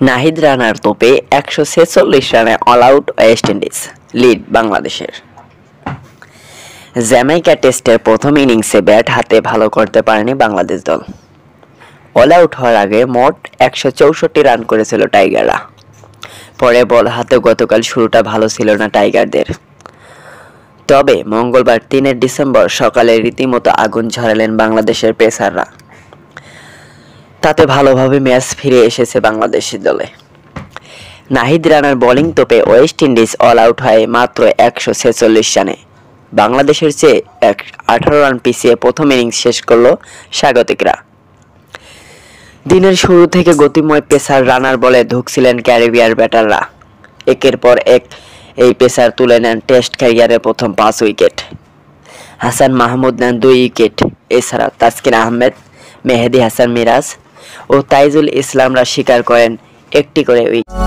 নাহিদ রানার তোপে ১৪৬ রানে all out West Indies, lead বাংলাদেশের। Jamaica টেস্টের প্রথম ইনিংসে ব্যাট হাতে ভালো করতে পারেনি বাংলাদেশ দল। অল আউট হওয়ার আগে মোট ১৬৪ রান করেছিল টাইগাররা। পরে বল হাতে গতকাল শুরুটা ভালো ছিল না টাইগারদের। তবে মঙ্গলবার ৩ ডিসেম্বর সকালে রীতিমতো আগুন ঝরালেন বাংলাদেশের পেসাররা। তাতে ভালোভাবে ম্যাচ ফিরে এসেছে বাংলাদেশি দলে। নাহিদ রানার বোলিং তোপে ওয়েস্ট ইন্ডিজ অল আউট হয় মাত্র ১৪৬ রানে। বাংলাদেশের চেয়ে ১৮ রান পিছিয়ে প্রথম ইনিংস শেষ করল স্বাগতিকরা। দিনের শুরু থেকে গতিময় পেসার রানার বলে ধুঁকছিলেন ক্যারিবিয়ার ব্যাটাররা। একের পর এক এই পেসার তুলে নেন টেস্ট ক্যারিয়ারের প্রথম ৫ উইকেট। হাসান মাহমুদ নেন ২ উইকেট। এছাড়া তাসকিন আহমেদ, মেহেদী হাসান মিরাজ ও তাইজুল ইসলামরা শিকার করেন একটি করে উইকেট।